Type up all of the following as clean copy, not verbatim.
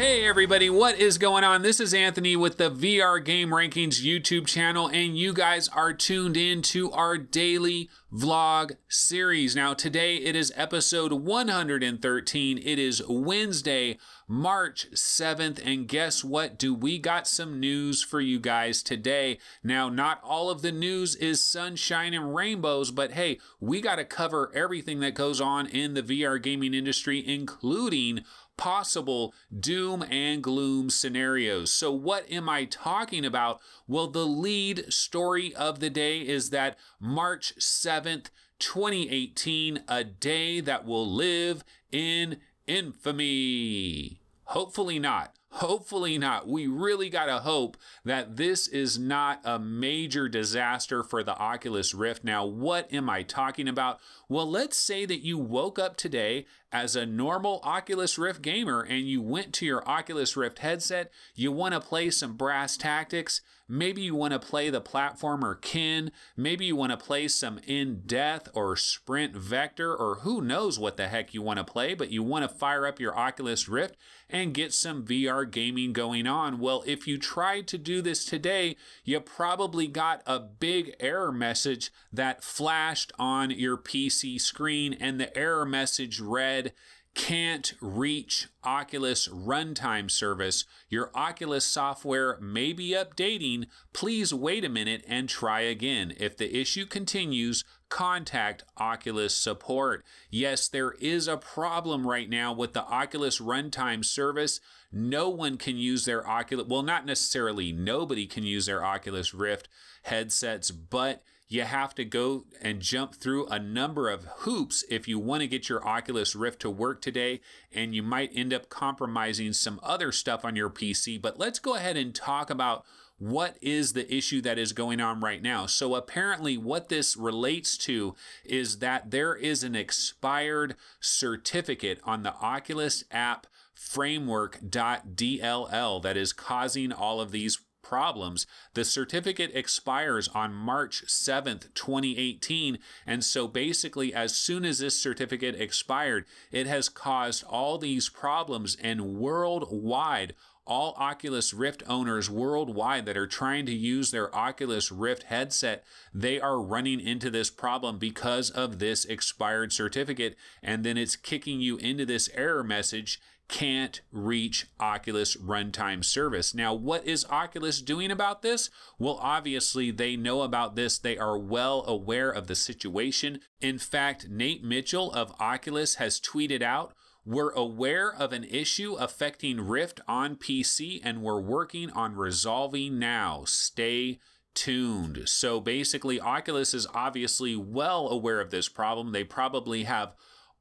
Hey everybody, what is going on? This is Anthony with the VR Game Rankings YouTube channel, and you guys are tuned in to our daily vlog series. Now today it is episode 113. It is Wednesday, March 7th, and guess what? We got some news for you guys today. Now, not all of the news is sunshine and rainbows, but hey, we got to cover everything that goes on in the VR gaming industry, including possible doom and gloom scenarios. So what am I talking about? Well, the lead story of the day is that March 7th, 2018, a day that will live in infamy. Hopefully not. Hopefully not. We really got to hope that this is not a major disaster for the Oculus Rift. Now, what am I talking about? Well, let's say that you woke up today as a normal Oculus Rift gamer and you went to your Oculus Rift headset. You want to play some brass tactics. Maybe you want to play the platformer Kin. Maybe you want to play some In Death or Sprint Vector, or who knows what the heck you want to play, but you want to fire up your Oculus Rift and get some VR gaming going on. Well, if you tried to do this today, you probably got a big error message that flashed on your PC screen, and the error message read, "Can't reach Oculus Runtime service. Your Oculus software may be updating. Please wait a minute and try again. If the issue continues, contact Oculus support." Yes, there is a problem right now with the Oculus Runtime service. No one can use their Oculus, well, not necessarily nobody can use their Oculus Rift headsets, but you have to go and jump through a number of hoops if you want to get your Oculus Rift to work today, and you might end up compromising some other stuff on your PC. But let's go ahead and talk about what is the issue that is going on right now. So apparently what this relates to is that there is an expired certificate on the Oculus app framework.dll that is causing all of these problems. The certificate expires on March 7th, 2018, and so basically as soon as this certificate expired, it has caused all these problems, and worldwide, all Oculus Rift owners worldwide that are trying to use their Oculus Rift headset, they are running into this problem because of this expired certificate, and then it's kicking you into this error message, "Can't reach Oculus Runtime service." Now, what is Oculus doing about this? Well, obviously, they know about this. They are well aware of the situation. In fact, Nate Mitchell of Oculus has tweeted out, "We're aware of an issue affecting Rift on PC, and we're working on resolving now. Stay tuned." So basically, Oculus is obviously well aware of this problem. They probably have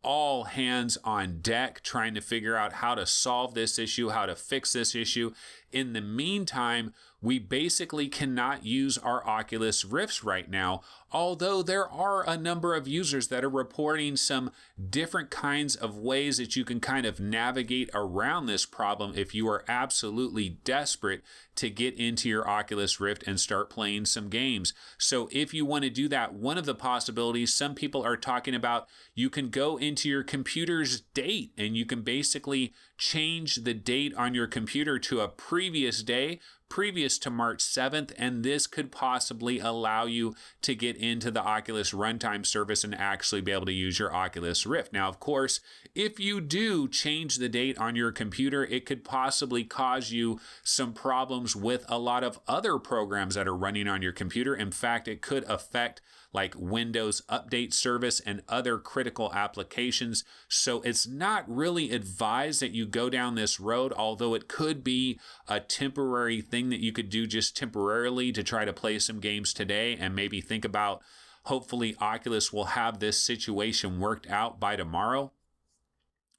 all hands on deck trying to figure out how to solve this issue, how to fix this issue. In the meantime, we basically cannot use our Oculus Rifts right now, although there are a number of users that are reporting some different kinds of ways that you can kind of navigate around this problem if you are absolutely desperate to get into your Oculus Rift and start playing some games. So if you want to do that, one of the possibilities, some people are talking about, you can go into your computer's date and you can basically change the date on your computer to a previous day, previous to March 7th, and this could possibly allow you to get into the Oculus Runtime service and actually be able to use your Oculus Rift. Now, of course, if you do change the date on your computer, it could possibly cause you some problems with a lot of other programs that are running on your computer. In fact, it could affect like Windows Update Service and other critical applications. So it's not really advised that you go down this road, although it could be a temporary thing that you could do just temporarily to try to play some games today, and maybe think about, hopefully Oculus will have this situation worked out by tomorrow.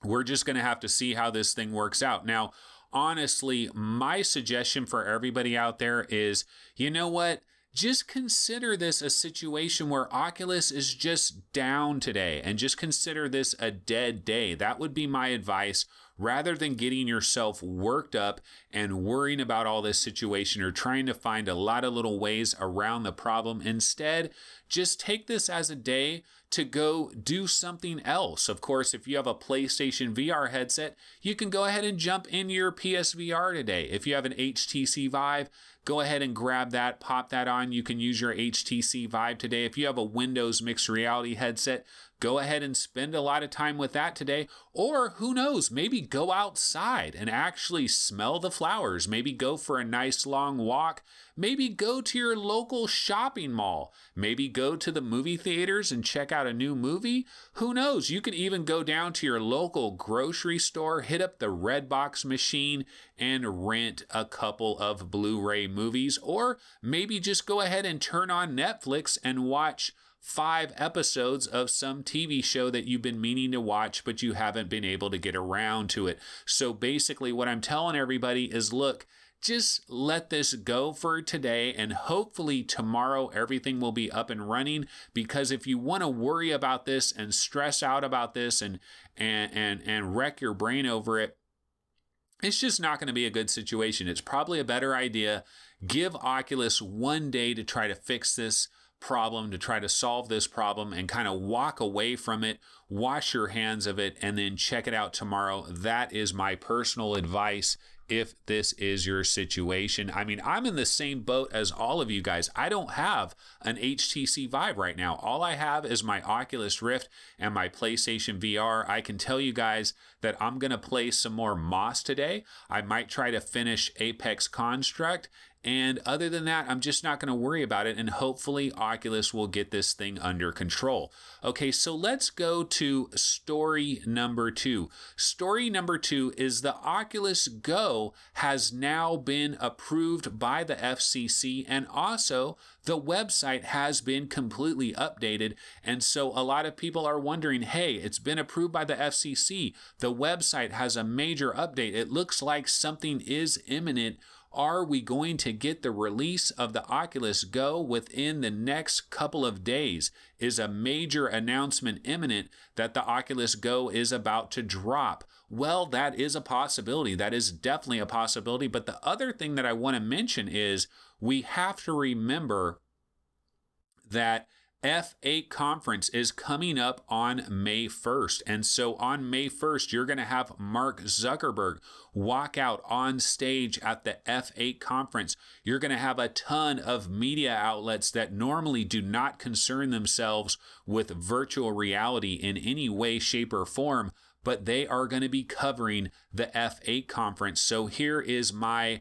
We're just going to have to see how this thing works out. Now, honestly, my suggestion for everybody out there is, you know what? Just consider this a situation where Oculus is just down today, and just consider this a dead day. That would be my advice rather than getting yourself worked up and worrying about all this situation or trying to find a lot of little ways around the problem. Instead, just take this as a day to go do something else. Of course, if you have a PlayStation VR headset, you can go ahead and jump into your PSVR today. If you have an HTC Vive, go ahead and grab that, pop that on. You can use your HTC Vive today. If you have a Windows mixed reality headset, go ahead and spend a lot of time with that today. Or who knows, maybe go outside and actually smell the flowers. Maybe go for a nice long walk. Maybe go to your local shopping mall. Maybe go to the movie theaters and check out a new movie. Who knows, you could even go down to your local grocery store, hit up the Redbox machine and rent a couple of Blu-ray movies. Or maybe just go ahead and turn on Netflix and watch 5 episodes of some TV show that you've been meaning to watch, but you haven't been able to get around to it. So basically what I'm telling everybody is, look, just let this go for today, and hopefully tomorrow everything will be up and running. Because if you want to worry about this and stress out about this and wreck your brain over it, it's just not going to be a good situation. It's probably a better idea. Give Oculus one day to try to fix this problem, to try to solve this problem, and kind of walk away from it, wash your hands of it, and then check it out tomorrow. That is my personal advice if this is your situation. I mean, I'm in the same boat as all of you guys. I don't have an HTC Vive right now. All I have is my Oculus Rift and my PlayStation VR. I can tell you guys that I'm going to play some more Moss today. I might try to finish Apex Construct. And other than that, I'm just not going to worry about it. And hopefully Oculus will get this thing under control. Okay, so let's go to story number 2. Story number 2 is the Oculus Go has now been approved by the FCC, and also the website has been completely updated. And so a lot of people are wondering, hey, it's been approved by the FCC. The website has a major update. It looks like something is imminent. Are we going to get the release of the Oculus Go within the next couple of days? Is a major announcement imminent that the Oculus Go is about to drop? Well, that is a possibility. That is definitely a possibility. But the other thing that I want to mention is we have to remember that F8 conference is coming up on May 1st. And so on May 1st, you're going to have Mark Zuckerberg walk out on stage at the F8 conference. You're going to have a ton of media outlets that normally do not concern themselves with virtual reality in any way, shape, or form, but they are going to be covering the F8 conference. So here is my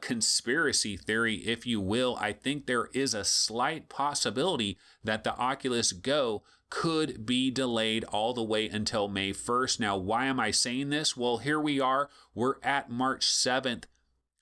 conspiracy theory, if you will. I think there is a slight possibility that the Oculus Go could be delayed all the way until May 1st. Now, why am I saying this? Well, here we are. We're at March 7th.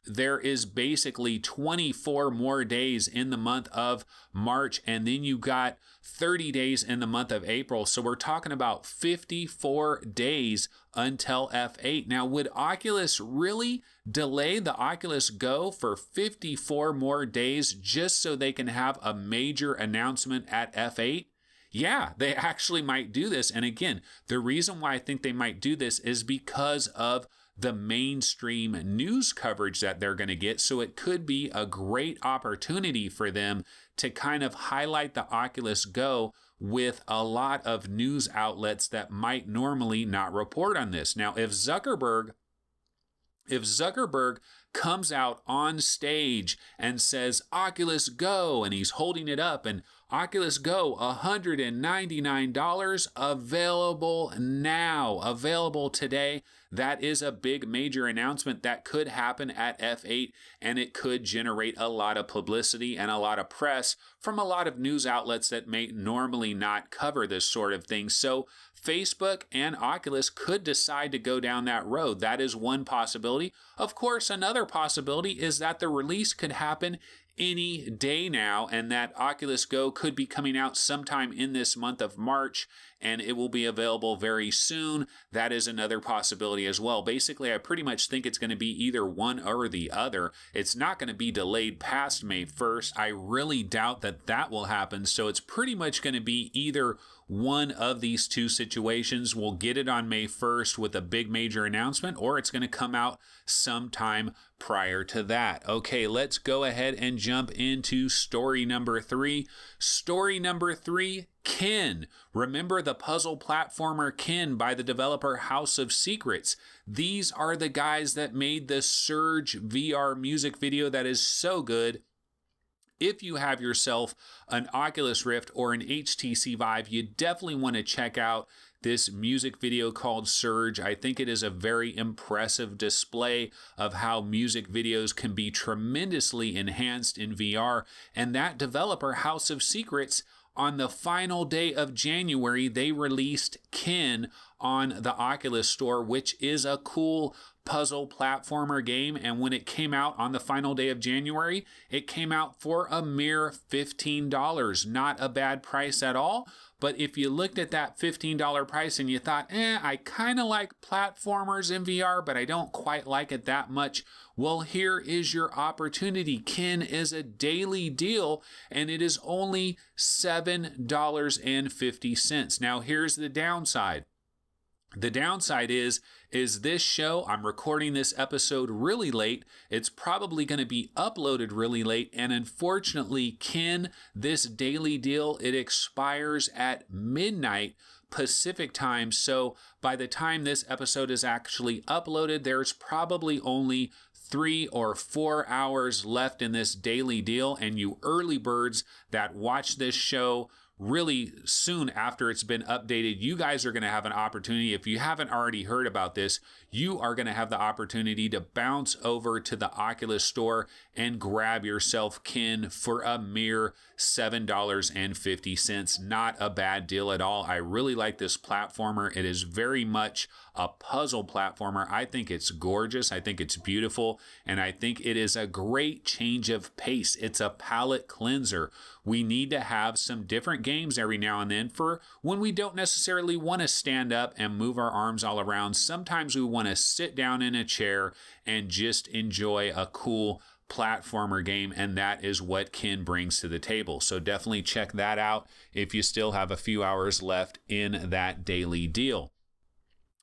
There is basically 24 more days in the month of March, and then you got 30 days in the month of April. So we're talking about 54 days until F8. Now, would Oculus really delay the Oculus Go for 54 more days just so they can have a major announcement at F8? Yeah, they actually might do this. And again, the reason why I think they might do this is because of the mainstream news coverage that they're going to get. So it could be a great opportunity for them to kind of highlight the Oculus Go with a lot of news outlets that might normally not report on this. Now, if Zuckerberg comes out on stage and says Oculus Go, and he's holding it up, and Oculus Go, $199, available now, available today. That is a big major announcement that could happen at F8, and it could generate a lot of publicity and a lot of press from a lot of news outlets that may normally not cover this sort of thing. So Facebook and Oculus could decide to go down that road. That is one possibility. Of course, another possibility is that the release could happen any day now, and that Oculus Go could be coming out sometime in this month of March, and it will be available very soon. That is another possibility as well. Basically, I pretty much think it's going to be either one or the other. It's not going to be delayed past May 1st. I really doubt that that will happen, so it's pretty much going to be either one of these two situations. We'll get it on May 1st with a big major announcement, or it's going to come out sometime prior to that. Okay, let's go ahead and jump into story number 3. Story number 3, Kin. Remember the puzzle platformer Kin by the developer House of Secrets. These are the guys that made the Surge VR music video that is so good. If you have yourself an Oculus Rift or an HTC Vive, you definitely want to check out this music video called Surge. I think it is a very impressive display of how music videos can be tremendously enhanced in VR. And that developer, House of Secrets, on the final day of January, they released Kin on the Oculus Store, which is a cool puzzle platformer game. And when it came out on the final day of January, it came out for a mere $15. Not a bad price at all. But if you looked at that $15 price and you thought, I kind of like platformers in VR, but I don't quite like it that much, well, here is your opportunity. Kin is a daily deal, and it is only $7.50. Now, here's the downside. The downside is this show, I'm recording this episode really late. It's probably going to be uploaded really late. And unfortunately, Kin, this daily deal, it expires at midnight Pacific time. So by the time this episode is actually uploaded, there's probably only 3 or 4 hours left in this daily deal. And you early birds that watch this show really soon after it's been updated, you guys are going to have an opportunity. If you haven't already heard about this, you are going to have the opportunity to bounce over to the Oculus Store and grab yourself Kin for a mere $7.50. Not a bad deal at all. I really like this platformer. It is very much a puzzle platformer. I think it's gorgeous. I think it's beautiful. And I think it is a great change of pace. It's a palate cleanser. We need to have some different games every now and then for when we don't necessarily want to stand up and move our arms all around. Sometimes we want to sit down in a chair and just enjoy a cool platformer game, and that is what Kin brings to the table. So definitely check that out if you still have a few hours left in that daily deal.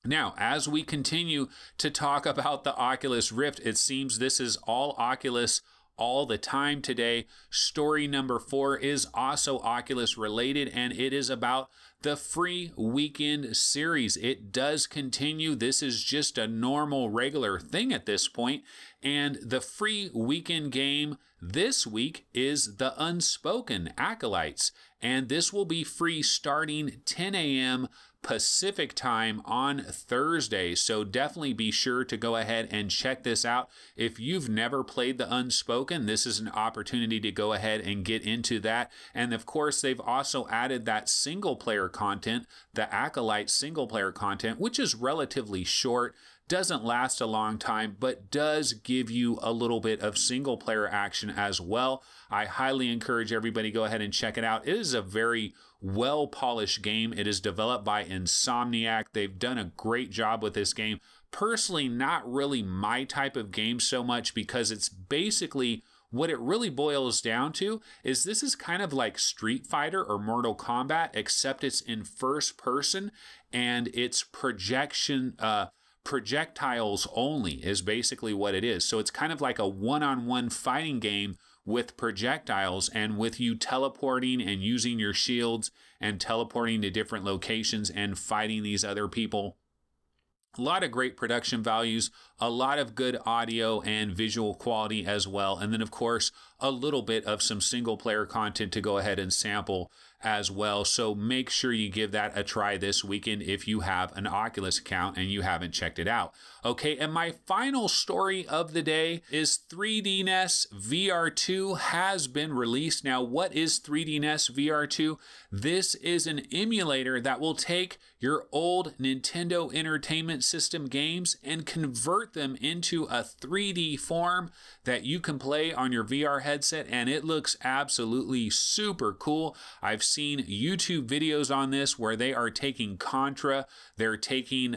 Now, as we continue to talk about the Oculus Rift, it seems this is all Oculus all the time today. Story number 4 is also Oculus related, and it is about the free weekend series. It does continue. This is just a normal, regular thing at this point. And the free weekend game this week is the Unspoken Acolytes. And this will be free starting 10 a.m. Pacific time on Thursday. So definitely be sure to go ahead and check this out. If you've never played the Unspoken, this is an opportunity to go ahead and get into that. And of course, they've also added that single player content, the Acolyte single player content, which is relatively short, doesn't last a long time, but does give you a little bit of single player action as well. I highly encourage everybody to go ahead and check it out. It is a very well-polished game. It is developed by Insomniac. They've done a great job with this game. Personally, not really my type of game so much, because it's basically what it really boils down to is this is kind of like Street Fighter or Mortal Kombat, except it's in first person and it's projectiles only is basically what it is. So it's kind of like a one-on-one fighting game with projectiles, and with you teleporting and using your shields and teleporting to different locations and fighting these other people. A lot of great production values, a lot of good audio and visual quality as well. And then, of course, a little bit of some single player content to go ahead and sample as well. So make sure you give that a try this weekend if you have an Oculus account and you haven't checked it out. Okay, and my final story of the day is 3DNES VR2 has been released. Now, what is 3DNES VR2? This is an emulator that will take your old Nintendo Entertainment System games and convert convert them into a 3D form that you can play on your VR headset, and it looks absolutely super cool. I've seen YouTube videos on this where they are taking Contra, they're taking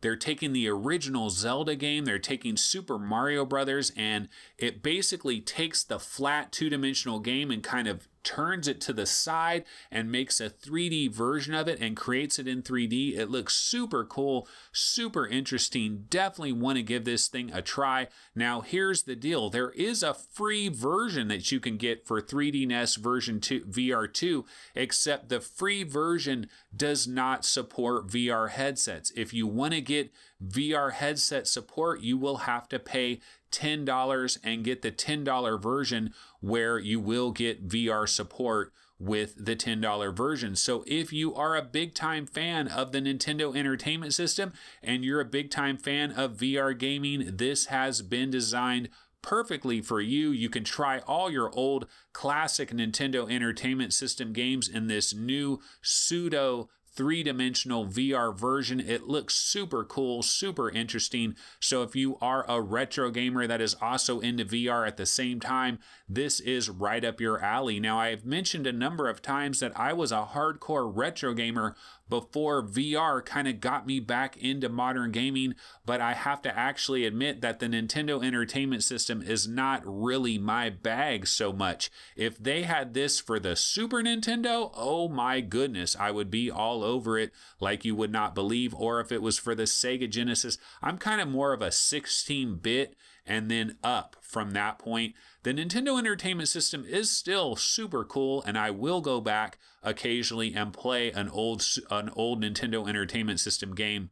the original Zelda game, they're taking Super Mario Brothers, and it basically takes the flat two-dimensional game and kind of turns it to the side and makes a 3D version of it and creates it in 3D. It looks super cool, super interesting. Definitely want to give this thing a try. Now, here's the deal. There is a free version that you can get for 3DS version 2, VR2, except the free version does not support VR headsets. If you want to get VR headset support, you will have to pay $10 and get the $10 version where you will get VR support with the $10 version. So if you are a big time fan of the Nintendo Entertainment System and you're a big time fan of VR gaming, this has been designed perfectly for you. You can try all your old classic Nintendo Entertainment System games in this new pseudo three-dimensional VR version. It looks super cool, super interesting. So if you are a retro gamer that is also into VR at the same time, this is right up your alley. Now, I've mentioned a number of times that I was a hardcore retro gamer before VR kind of got me back into modern gaming, but I have to actually admit that the Nintendo Entertainment System is not really my bag so much. If they had this for the Super Nintendo, oh my goodness, I would be all over it like you would not believe. Or if it was for the Sega Genesis, I'm kind of more of a 16-bit and then up from that point. The Nintendo Entertainment System is still super cool, and I will go back occasionally and play an old Nintendo Entertainment System game,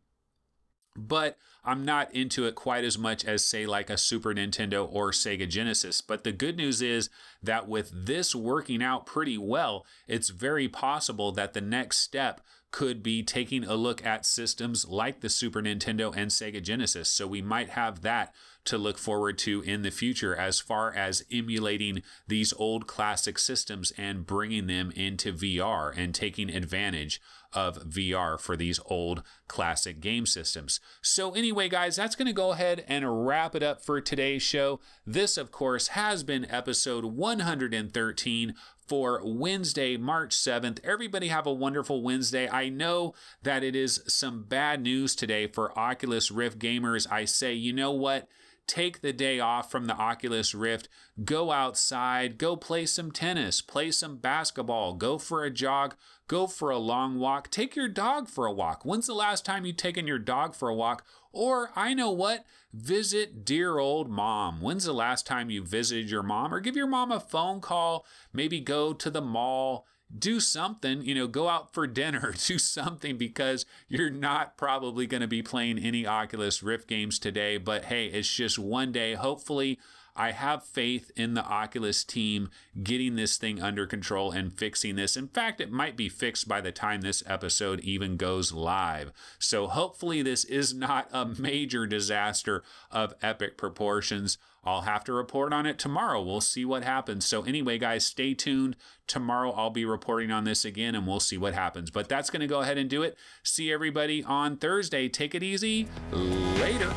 but I'm not into it quite as much as, say, like a Super Nintendo or Sega Genesis. But the good news is that with this working out pretty well, it's very possible that the next step could be taking a look at systems like the Super Nintendo and Sega Genesis. So we might have that to look forward to in the future as far as emulating these old classic systems and bringing them into VR and taking advantage of VR for these old classic game systems. So anyway, guys, that's going to go ahead and wrap it up for today's show. This, of course, has been episode 113 for Wednesday, March 7th. Everybody have a wonderful Wednesday. I know that it is some bad news today for Oculus Rift gamers. I say, you know what? Take the day off from the Oculus Rift, go outside, go play some tennis, play some basketball, go for a jog, go for a long walk, take your dog for a walk. When's the last time you've taken your dog for a walk? Or, I know what, visit dear old mom. When's the last time you visited your mom? Or give your mom a phone call, maybe go to the mall, do something, go out for dinner, do something, because you're not probably going to be playing any Oculus Rift games today. But hey, it's just one day. Hopefully, I have faith in the Oculus team getting this thing under control and fixing this. In fact, it might be fixed by the time this episode even goes live. So hopefully this is not a major disaster of epic proportions. I'll have to report on it tomorrow. We'll see what happens. So anyway, guys, stay tuned. Tomorrow I'll be reporting on this again and we'll see what happens. But that's going to go ahead and do it. See everybody on Thursday. Take it easy. Later.